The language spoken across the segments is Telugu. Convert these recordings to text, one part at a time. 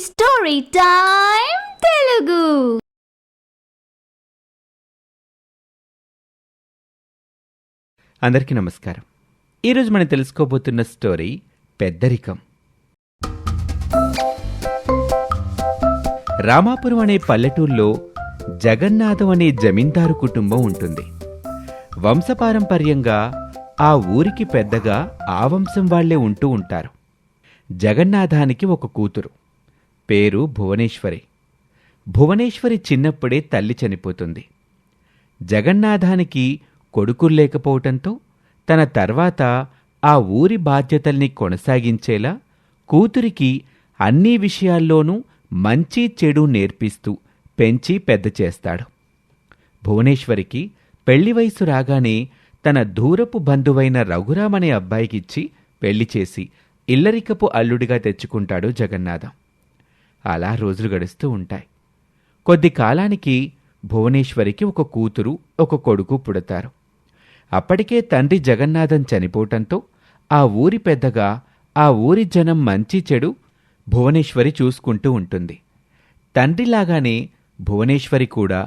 Story time Telugu. అందరికీ నమస్కారం. ఈరోజు మనం తెలుసుకోబోతున్న స్టోరీ పెద్దరికం. రామాపురం అనే పల్లెటూరులో జగన్నాథం అనే జమీందారు కుటుంబం ఉంటుంది. వంశపారంపర్యంగా ఆ ఊరికి పెద్దగా ఆ వంశం వాళ్లే ఉంటూ ఉంటారు. జగన్నాథానికి ఒక కూతురు, పేరు భువనేశ్వరి. భువనేశ్వరి చిన్నప్పుడే తల్లి చనిపోతుంది. జగన్నాథానికి కొడుకులు లేకపోవటంతో తన తర్వాత ఆ ఊరి బాధ్యతల్ని కొనసాగించేలా కూతురికి అన్ని విషయాల్లోనూ మంచి చెడు నేర్పిస్తూ పెంచి పెద్ద చేస్తాడు. భువనేశ్వరికి పెళ్లి వయసు రాగానే తన దూరపు బంధువైన రఘురాం అనే అబ్బాయికిచ్చి పెళ్లి చేసి ఇల్లరికపు అల్లుడిగా తెచ్చుకుంటాడు జగన్నాథం. అలా రోజులు గడుస్తూ ఉంటాయి. కొద్ది కాలానికి భువనేశ్వరికి ఒక కూతురు, ఒక కొడుకు పుడతారు. అప్పటికే తండ్రి జగన్నాథం చనిపోవటంతో ఆ ఊరి పెద్దగా ఆ ఊరి జనం మంచి చెడు భువనేశ్వరి చూసుకుంటూ ఉంటుంది. తండ్రిలాగానే భువనేశ్వరి కూడా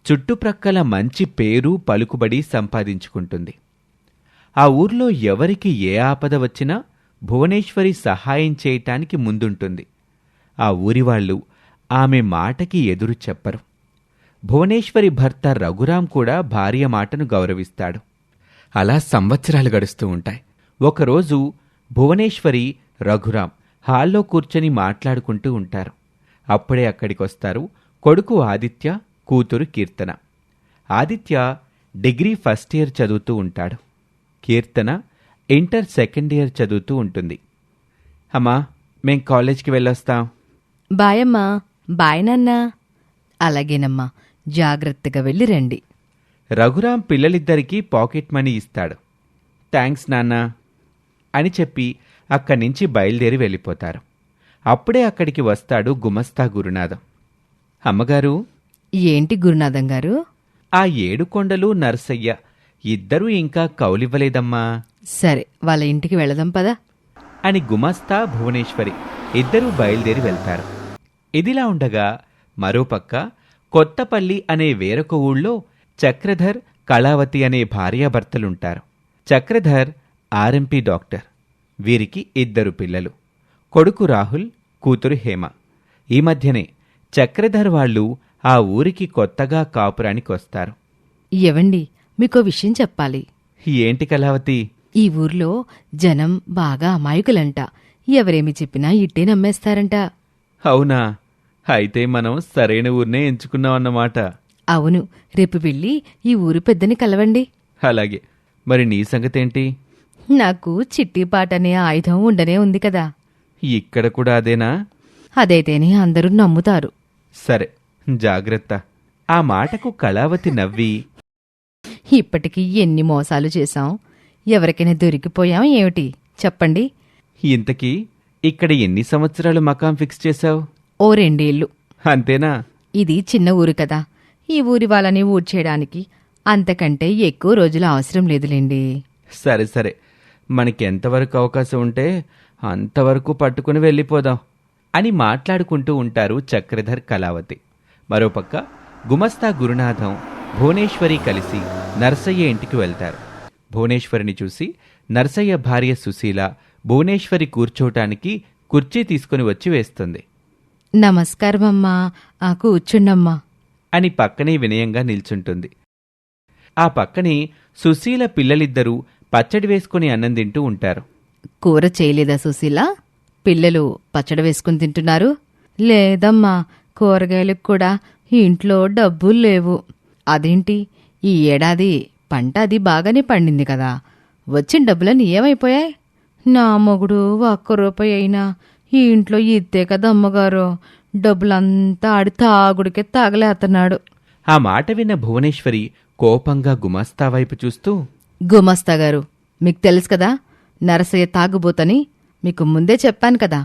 చుట్టుప్రక్కల మంచి పేరు పలుకుబడి సంపాదించుకుంటుంది. ఆ ఊర్లో ఎవరికి ఏ ఆపద వచ్చినా భువనేశ్వరి సహాయం చేయటానికి ముందుంటుంది. ఆ ఊరివాళ్లు ఆమె మాటకి ఎదురు చెప్పరు. భువనేశ్వరి భర్త రఘురాం కూడా భార్య మాటను గౌరవిస్తాడు. అలా సంవత్సరాలు గడుస్తూ ఉంటాయి. ఒకరోజు భువనేశ్వరి, రఘురాం హాల్లో కూర్చొని మాట్లాడుకుంటూ ఉంటారు. అప్పుడే అక్కడికొస్తారు కొడుకు ఆదిత్య, కూతురు కీర్తన. ఆదిత్య డిగ్రీ ఫస్ట్ ఇయర్ చదువుతూ ఉంటాడు. కీర్తన ఇంటర్ సెకండ్ ఇయర్ చదువుతూ ఉంటుంది. అమ్మా, మేం కాలేజ్కి వెళ్ళొస్తాం. బాయమ్మా. బాయ్ నాన్నా. అలాగేనమ్మా, జాగ్రత్తగా వెళ్ళి రండి. రఘురాం పిల్లలిద్దరికీ పాకెట్ మనీ ఇస్తాడు. థ్యాంక్స్ నాన్నా అని చెప్పి అక్కడి నుంచి బయలుదేరి వెళ్ళిపోతారు. అప్పుడే అక్కడికి వస్తాడు గుమస్తా గురునాథం. అమ్మగారు, ఏంటి గురునాథం గారు? ఆ 7 కొండలు నరసయ్య ఇద్దరూ ఇంకా కౌలివ్వలేదమ్మా. సరే, వాళ్ళ ఇంటికి వెళదాం పదా అని గుమస్తా, భువనేశ్వరి ఇద్దరూ బయలుదేరి వెళ్తారు. ఇదిలా ఉండగా మరోపక్క కొత్తపల్లి అనే వేరొక ఊళ్ళో చక్రధర్, కళావతి అనే భార్యాభర్తలుంటారు. Chakradhar RMP doctor. వీరికి 2 పిల్లలు, కొడుకు రాహుల్, కూతురు హేమ. ఈ మధ్యనే చక్రధర్ వాళ్ళు ఆ ఊరికి కొత్తగా కాపురానికి వస్తారు. ఎవండి, మీకో విషయం చెప్పాలి. ఏంటి కళావతి? ఈ ఊర్లో జనం బాగా అమాయకులంట. ఎవరేమి చెప్పినా ఇట్టే నమ్మేస్తారంట. అవునా? అయితే మనం సరైన ఊరినే ఎంచుకున్నామన్నమాట. అవును, రేపు వెళ్ళి ఈ ఊరి పెద్దని కలవండి. అలాగే. మరి నీ సంగతేంటి? నాకు చిట్టిపాటనే ఆయుధం ఉండనే ఉంది కదా. ఇక్కడ కూడా అదేనా? అదైతేనే అందరూ నమ్ముతారు. సరే, జాగ్రత్త. ఆ మాటకు కళావతి నవ్వి, ఇప్పటికి ఎన్ని మోసాలు చేశాం, ఎవరికైనా దొరికిపోయాం ఏమిటి చెప్పండి. ఇంతకీ ఇక్కడ ఎన్ని సంవత్సరాలు మకాం ఫిక్స్ చేశావు? ఓ 2 ఏళ్ళు. అంతేనా? ఇది చిన్న ఊరు కదా, ఈ ఊరి వాళ్ళని ఊడ్చేయడానికి అంతకంటే ఎక్కువ రోజులు అవసరం లేదులేండి. సరే సరే, మనకెంతవరకు అవకాశం ఉంటే అంతవరకు పట్టుకుని వెళ్ళిపోదాం అని మాట్లాడుకుంటూ ఉంటారు చక్రధర్, కళావతి. మరోపక్క గుమస్తా గురునాథం, భువనేశ్వరి కలిసి నర్సయ్య ఇంటికి వెళ్తారు. భువనేశ్వరిని చూసి నర్సయ్య భార్య సుశీల భువనేశ్వరి కూర్చోటానికి కుర్చీ తీసుకుని వచ్చి వేస్తుంది. నమస్కారమమ్మా, కూర్చుండమ్మా అని పక్కనే వినయంగా నిల్చుంటుంది. ఆ పక్కనే సుశీల పిల్లలిద్దరూ పచ్చడి వేసుకుని అన్నం తింటూ ఉంటారు. కూర చేయలేదా సుశీల? పిల్లలు పచ్చడి వేసుకుని తింటున్నారు. లేదమ్మా, కూరగాయలకు కూడా ఇంట్లో డబ్బులు లేవు. అదేంటి, ఈ ఏడాది పంట అది బాగానే పండింది కదా, వచ్చిన డబ్బులని ఏమైపోయాయి? నా మొగుడు 1 రూపాయి అయినా ఈ ఇంట్లో ఇద్దే కదా అమ్మగారు, డబ్బులంతా ఆడి తాగుడికే తాగలేస్తున్నాడు. ఆ మాట విన్న భువనేశ్వరి కోపంగా గుమస్తా వైపు చూస్తూ, గుమస్తా గారు, మీకు తెలుసు కదా నరసయ్య తాగుబోతని. మీకు ముందే చెప్పాను కదా,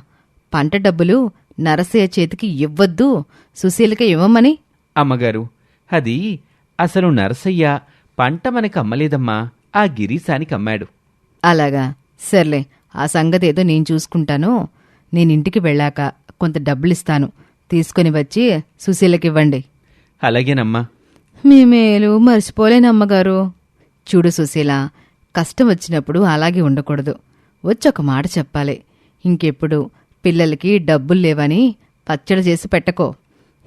పంట డబ్బులు నరసయ్య చేతికి ఇవ్వద్దు, సుశీలకి ఇవ్వమని. అమ్మగారు, అది అసలు నరసయ్య పంట మనకు అమ్మలేదమ్మా, ఆ గిరీశానికి అమ్మాడు. అలాగా, సర్లే, ఆ సంగతి ఏదో నేను చూసుకుంటాను. నేనింటికి వెళ్ళాక కొంత డబ్బులిస్తాను, తీసుకొని వచ్చి సుశీలకివ్వండి. అలాగేనమ్మా. మీ మేలు మర్చిపోలేనమ్మగారు. చూడు సుశీల, కష్టం వచ్చినప్పుడు అలాగే ఉండకూడదు. వచ్చొక మాట చెప్పాలి. ఇంకెప్పుడు పిల్లలకి డబ్బులు లేవని పచ్చడి చేసి పెట్టకో.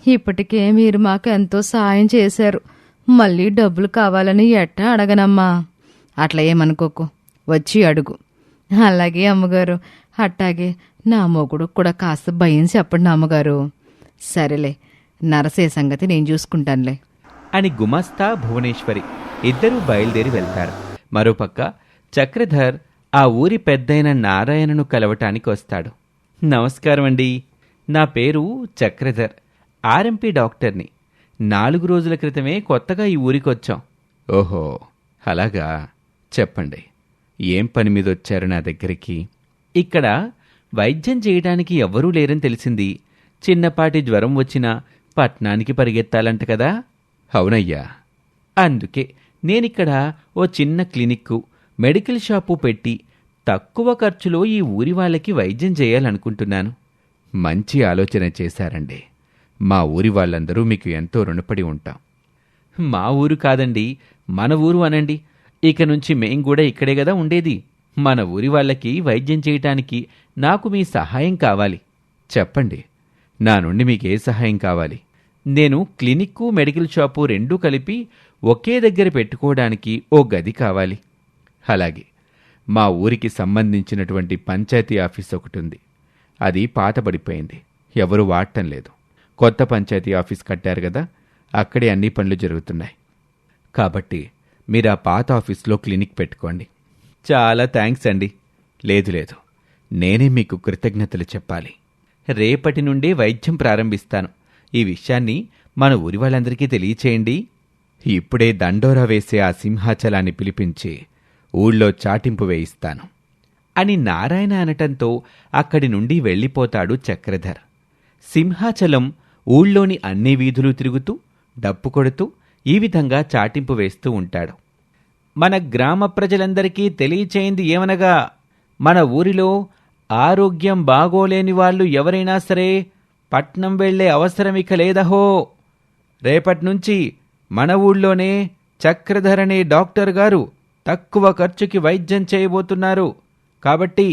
ఇప్పటికే మీరు మాకు ఎంతో సాయం చేశారు. మళ్ళీ డబ్బులు కావాలని ఎట్టా అడగనమ్మా. అట్లా ఏమనుకోకు, వచ్చి అడుగు. అలాగే అమ్మగారు. అట్టాగే నా మొగుడు కూడా కాస్త భయం చెప్పండి అమ్మగారు. సరేలే, నరసే సంగతి నేను చూసుకుంటానులే అని గుమస్తా భువనేశ్వరి ఇద్దరూ బయలుదేరి వెళ్తారు. మరోపక్క చక్రధర్ ఆ ఊరి పెద్దయిన నారాయణను కలవటానికి వస్తాడు. నమస్కారం అండి, నా పేరు చక్రధర్, ఆర్ఎంపీ డాక్టర్ని. 4 రోజుల క్రితమే కొత్తగా ఈ ఊరికొచ్చాం. ఓహో, అలాగా, చెప్పండి, ఏం పని మీద వచ్చారు నా దగ్గరికి? ఇక్కడ వైద్యం చేయడానికి ఎవ్వరూ లేరని తెలిసింది. చిన్నపాటి జ్వరం వచ్చినా పట్నానికి పరిగెత్తాలంట కదా. అవునయ్యా, అందుకే నేనిక్కడ ఓ చిన్న క్లినిక్కు, మెడికల్ షాపు పెట్టి తక్కువ ఖర్చులో ఈ ఊరి వాళ్ళకి వైద్యం చేయాలనుకుంటున్నాను. మంచి ఆలోచన చేశారండి. మా ఊరి వాళ్ళందరూ మీకు ఎంతో రుణపడి ఉంటాం. మా ఊరు కాదండి, మన ఊరు అనండి. ఇక నుంచి మేం కూడా ఇక్కడే కదా ఉండేది. మన ఊరి వాళ్ళకి వైద్యం చేయటానికి నాకు మీ సహాయం కావాలి. చెప్పండి, నా నుండి మీకే సహాయం కావాలి? నేను క్లినిక్కు, మెడికల్ షాపు రెండూ కలిపి ఒకే దగ్గర పెట్టుకోవడానికి ఓ గది కావాలి. అలాగే, మా ఊరికి సంబంధించినటువంటి పంచాయతీ ఆఫీస్ ఒకటి ఉంది. అది పాతబడిపోయింది, ఎవరూ వాడటం లేదు. కొత్త పంచాయతీ ఆఫీస్ కట్టారు కదా, అక్కడే అన్ని పనులు జరుగుతున్నాయి. కాబట్టి మీరు ఆ పాత ఆఫీస్లో క్లినిక్ పెట్టుకోండి. చాలా థ్యాంక్స్ అండి. లేదు లేదు, నేనే మీకు కృతజ్ఞతలు చెప్పాలి. రేపటి నుండే వైద్యం ప్రారంభిస్తాను. ఈ విషయాన్ని మన ఊరి వాళ్ళందరికీ తెలియచేయండి. ఇప్పుడే దండోరా వేసే ఆ సింహాచలాన్ని పిలిపించి ఊళ్ళో చాటింపు వేయిస్తాను అని నారాయణ అనటంతో అక్కడి నుండి వెళ్ళిపోతాడు చక్రధర్. సింహాచలం ఊళ్ళోని అన్ని వీధులు తిరుగుతూ డప్పు కొడుతూ ఈ విధంగా చాటింపు వేస్తూ ఉంటాడు. మన గ్రామ ప్రజలందరికీ తెలియచేయింది ఏమనగా, మన ఊరిలో ఆరోగ్యం బాగోలేని వాళ్ళు ఎవరైనా సరే పట్నం వెళ్లే అవసరమిక లేదహో. రేపట్నుంచి మన ఊళ్ళోనే చక్రధర్ అనే డాక్టర్ గారు తక్కువ ఖర్చుకి వైద్యం చేయబోతున్నారు. కాబట్టి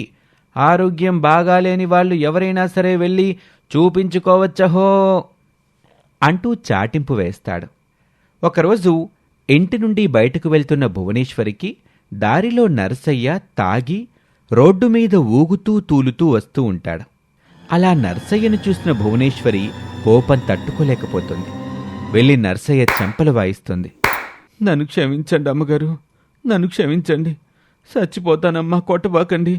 ఆరోగ్యం బాగాలేని వాళ్ళు ఎవరైనా సరే వెళ్ళి చూపించుకోవచ్చహో అంటూ చాటింపు వేస్తాడు. ఒకరోజు ఇంటి నుండి బయటకు వెళ్తున్న భువనేశ్వరికి దారిలో నర్సయ్య తాగి రోడ్డు మీద ఊగుతూ తూలుతూ వస్తూ ఉంటాడు. అలా నర్సయ్యను చూసిన భువనేశ్వరి కోపం తట్టుకోలేకపోతుంది. వెళ్ళి నర్సయ్య చెంపలు వాయిస్తుంది. నన్ను క్షమించండి అమ్మగారు, నన్ను క్షమించండి, చచ్చిపోతానమ్మా, కొట్టబాకండి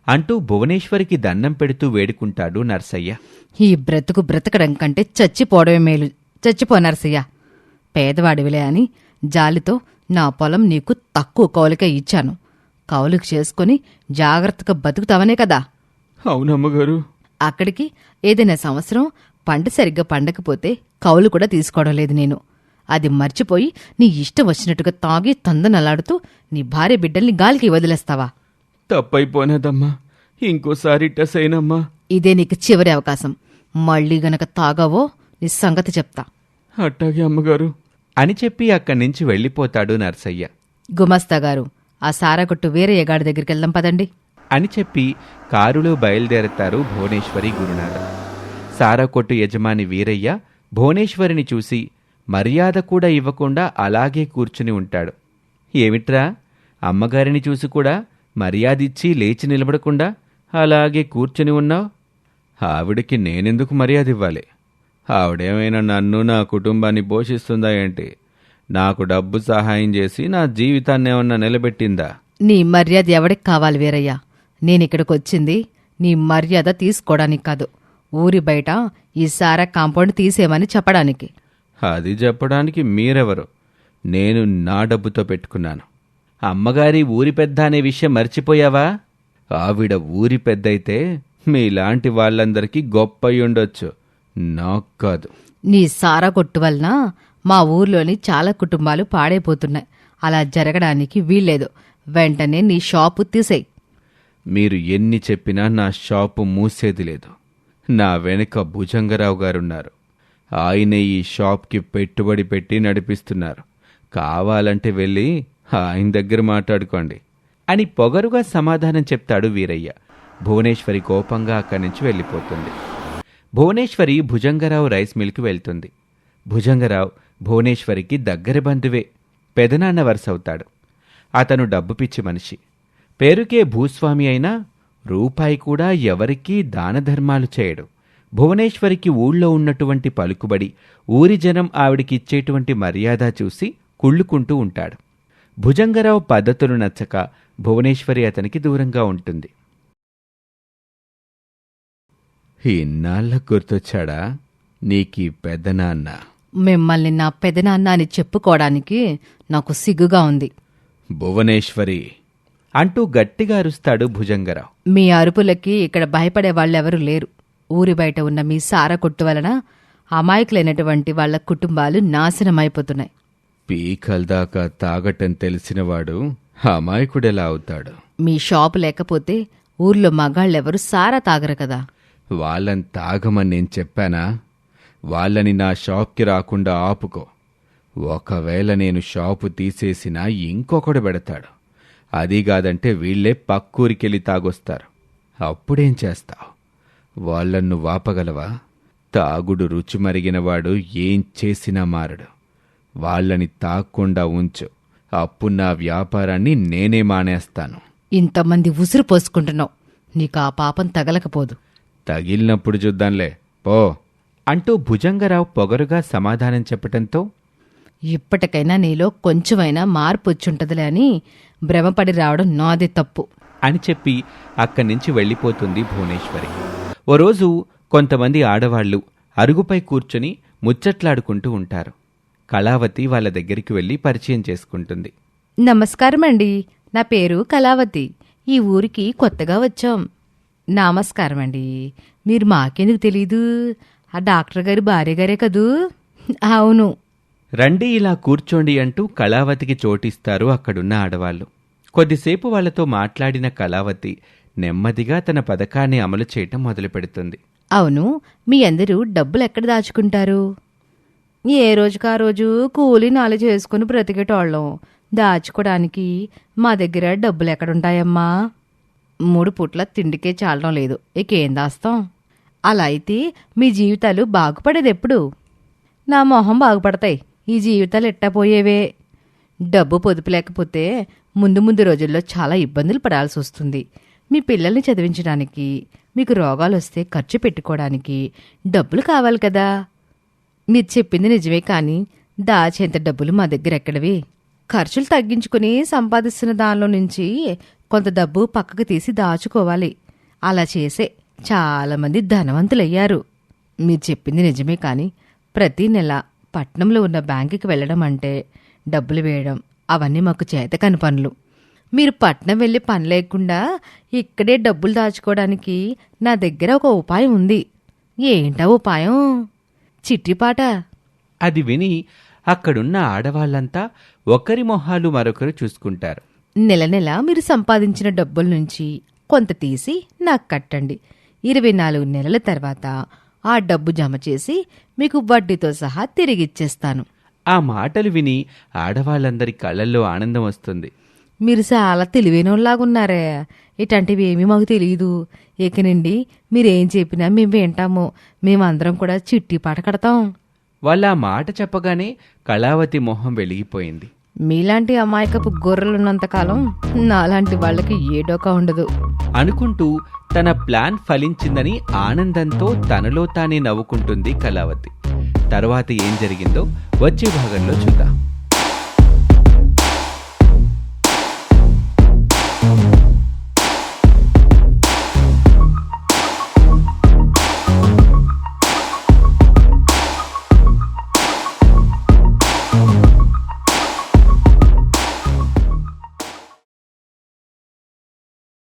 అంటూ భువనేశ్వరికి దండం పెడుతూ వేడుకుంటాడు నర్సయ్య. ఈ బ్రతుకు బ్రతకడం కంటే చచ్చిపోవడమే మేలు. చచ్చిపో నర్సయ్య. పేదవాడివిలే అని జాలితో నా పొలం నీకు తక్కువ కౌలుకే ఇచ్చాను. కౌలుకు చేసుకుని జాగ్రత్తగా బతుకుతావనే కదా. అవునమ్మగారు. అక్కడికి ఏదైనా సంవత్సరం పంట సరిగ్గా పండకపోతే కౌలు కూడా తీసుకోవడం లేదు నేను. అది మర్చిపోయి నీ ఇష్టం వచ్చినట్టుగా తాగి తందనలాడుతూ నీ భార్య బిడ్డల్ని గాలికి వదిలేస్తావా? తప్పైపోనేదమ్మా, ఇంకోసారి టసైనమ్మా. ఇదే నీకు చివరి అవకాశం. మళ్ళీ గనక తాగావో నీ సంగతి చెప్తా. అట్టాగే అమ్మగారు అని చెప్పి అక్కడి నుంచి వెళ్ళిపోతాడు నర్సయ్య. గుమస్తా గారు, ఆ సారాకొట్టు వేరే ఎగాడి దగ్గరికి వెళ్దాం పదండి అని చెప్పి కారులో బయలుదేరతారు భువనేశ్వరి, గురునాథ. సారా కొట్టు యజమాని వీరయ్య భువనేశ్వరిని చూసి మర్యాద కూడా ఇవ్వకుండా అలాగే కూర్చుని ఉంటాడు. ఏమిట్రా, అమ్మగారిని చూసి కూడా మర్యాదిచ్చి లేచి నిలబడకుండా అలాగే కూర్చుని ఉన్నావు? ఆవిడికి నేనెందుకు మర్యాద ఇవ్వాలి? ఆవిడేమైనా నన్ను, నా కుటుంబాన్ని పోషిస్తుందా ఏంటి? నాకు డబ్బు సహాయం చేసి నా జీవితాన్ని ఏమన్నా నిలబెట్టిందా? నీ మర్యాద ఎవడికి కావాలి వీరయ్య? నేనిక్కడికొచ్చింది నీ మర్యాద తీసుకోవడానికి కాదు, ఊరి బయట ఈ సారా కాంపౌండ్ తీసేమని చెప్పడానికి. అది చెప్పడానికి మీరెవరు? నేను నా డబ్బుతో పెట్టుకున్నాను. అమ్మగారి ఊరి పెద్ద అనే విషయం మర్చిపోయావా? ఆవిడ ఊరి పెద్దయితే మీలాంటి వాళ్ళందరికీ గొప్ప అయ్యుండొచ్చు, నాకు కాదు. నీ సారా కొట్టు వలన మా ఊర్లోని చాలా కుటుంబాలు పాడైపోతున్నాయి. అలా జరగడానికి వీల్లేదు. వెంటనే నీ షాపు తీసేయ్. మీరు ఎన్ని చెప్పినా నా షాపు మూసేది లేదు. నా వెనుక భుజంగరావు గారున్నారు. ఆయనే ఈ షాప్కి పెట్టుబడి పెట్టి నడిపిస్తున్నారు. కావాలంటే వెళ్ళి ఆయన దగ్గర మాట్లాడుకోండి అని పొగరుగా సమాధానం చెప్తాడు వీరయ్య. భువనేశ్వరి కోపంగా అక్కడి నుంచి వెళ్ళిపోతుంది. భువనేశ్వరి భుజంగరావు రైస్ మిల్కి వెళ్తుంది. భుజంగరావు భువనేశ్వరికి దగ్గర బంధువే, పెదనాన్న వరుసవుతాడు. అతను డబ్బు పిచ్చి మనిషి. పేరుకే భూస్వామి అయినా రూపాయి కూడా ఎవరికీ దానధర్మాలు చేయడు. భువనేశ్వరికి ఊళ్ళో ఉన్నటువంటి పలుకుబడి, ఊరి జనం ఆవిడికిచ్చేటువంటి మర్యాద చూసి కుళ్ళుకుంటూ ఉంటాడు. భుజంగరావు పద్ధతులు నచ్చక భువనేశ్వరి అతనికి దూరంగా ఉంటుంది. ఇన్నాళ్ళకు గుర్తొచ్చాడా నీకీ పెద్దనాన్న? మిమ్మల్ని నా పెదనాన్న అని చెప్పుకోవడానికి నాకు సిగ్గుగా ఉంది. భువనేశ్వరి అంటూ గట్టిగా అరుస్తాడు భుజంగరావు. మీ అరుపులకి ఇక్కడ భయపడే వాళ్ళెవరూ లేరు. ఊరి బయట ఉన్న మీ సారా కొట్టు వలన అమాయకులైనటువంటి వాళ్ల కుటుంబాలు నాశనమైపోతున్నాయి. పీకల దాకా తాగటం తెలిసినవాడు అమాయకుడెలా అవుతాడు? మీ షాపు లేకపోతే ఊర్లో మగాళ్ళెవరూ సారా తాగరు కదా. వాళ్ళని తాగమని నేను చెప్పానా? వాళ్ళని నా షాప్కి రాకుండా ఆపుకో. ఒకవేళ నేను షాపు తీసేసినా ఇంకొకడు పెడతాడు. అదీగాదంటే వీళ్లే పక్కూరికెళ్ళి తాగొస్తారు. అప్పుడేం చేస్తావు? వాళ్ళను వాపగలవా? తాగుడు రుచి మరిగినవాడు ఏం చేసినా మారడు. వాళ్ళని తాక్కుండా ఉంచు. అప్పుడు నా వ్యాపారాన్ని నేనే మానేస్తాను. ఇంతమంది ఉసురు పోసుకుంటున్నావు. నీకు ఆ పాపం తగలకపోదు. తగిలినప్పుడు చూద్దాంలే పో అంటూ భుజంగరావు పొగరుగా సమాధానం చెప్పటంతో ఇప్పటికైనా నీలో కొంచెమైనా మార్పు వచ్చుంటదిలే అని భ్రమపడి రావడం నాది తప్పు అని చెప్పి అక్కడి నుంచి వెళ్ళిపోతుంది భువనేశ్వరి. ఓ రోజు కొంతమంది ఆడవాళ్లు అరుగుపై కూర్చుని ముచ్చట్లాడుకుంటూ ఉంటారు. కళావతి వాళ్ళ దగ్గరికి వెళ్ళి పరిచయం చేసుకుంటుంది. నమస్కారమండి, నా పేరు కళావతి. ఈ ఊరికి కొత్తగా వచ్చాం. నమస్కారమండి, మీరు మాకెందుకు తెలీదు? ఆ డాక్టర్ గారి భార్య గారే కదూ? అవును. రండి ఇలా కూర్చోండి అంటూ కళావతికి చోటిస్తారు అక్కడున్న ఆడవాళ్లు. కొద్దిసేపు వాళ్లతో మాట్లాడిన కళావతి నెమ్మదిగా తన పథకాన్ని అమలు చేయటం మొదలుపెడుతుంది. అవును, మీ అందరూ డబ్బులు ఎక్కడ దాచుకుంటారు? ఏ రోజుకా రోజు కూలి నాలి చేసుకుని బ్రతికేటోళ్ళం. దాచుకోవడానికి మా దగ్గర డబ్బులు ఎక్కడుంటాయమ్మా? 3 పూట్ల తిండికే చాలడం లేదు, ఇకేం దాస్తాం? అలా అయితే మీ జీవితాలు బాగుపడేది ఎప్పుడు? నా మొహం బాగుపడతాయి, ఈ జీవితాలు ఎట్టపోయేవే. డబ్బు పొదుపు లేకపోతే ముందు ముందు రోజుల్లో చాలా ఇబ్బందులు పడాల్సి వస్తుంది. మీ పిల్లల్ని చదివించడానికి, మీకు రోగాలు వస్తే ఖర్చు పెట్టుకోవడానికి డబ్బులు కావాలి కదా. మీరు చెప్పింది నిజమే, కానీ దాచేంత డబ్బులు మా దగ్గర ఎక్కడవి? ఖర్చులు తగ్గించుకుని సంపాదిస్తున్న దానిలో నుంచి కొంత డబ్బు పక్కకు తీసి దాచుకోవాలి. అలా చేసే చాలామంది ధనవంతులయ్యారు. మీరు చెప్పింది నిజమే, కానీ ప్రతి నెల పట్నంలో ఉన్న బ్యాంకుకి వెళ్ళడం అంటే డబ్బులు వేయడం అవన్నీ మాకు చేతకాని పనులు. మీరు పట్నం వెళ్ళి పని లేకుండా ఇక్కడే డబ్బులు దాచుకోవడానికి నా దగ్గర ఒక ఉపాయం ఉంది. ఏంటా ఉపాయం? చిట్టిపాట. అది విని అక్కడున్న ఆడవాళ్లంతా ఒకరి మొహాలు మరొకరు చూసుకుంటారు. నెల నెల మీరు సంపాదించిన డబ్బుల నుంచి కొంత తీసి నాకు కట్టండి. 24 నెలల తర్వాత ఆ డబ్బు జమ చేసి మీకు వడ్డీతో సహా తిరిగిచ్చేస్తాను. ఆ మాటలు విని ఆడవాళ్ళందరి కళ్ళల్లో ఆనందం వస్తుంది. మీరు చాలా తెలివైనోళ్ళలాగున్నారే. ఇట్లాంటివి ఏమీ మాకు తెలియదు. ఇక నుండి మీరేం చెప్పినా మేము వింటాము. మేమందరం కూడా చిట్టి పాట కడతాం. వాళ్ళ మాట చెప్పగానే కళావతి మొహం వెలిగిపోయింది. మీలాంటి అమాయకపు గొర్రెలున్నంతకాలం నాలాంటి వాళ్ళకి ఏ డోకా ఉండదు అనుకుంటూ తన ప్లాన్ ఫలించిందని ఆనందంతో తనలో తానే నవ్వుకుంటుంది కళావతి. తర్వాత ఏం జరిగిందో వచ్చే భాగంలో చూద్దాం.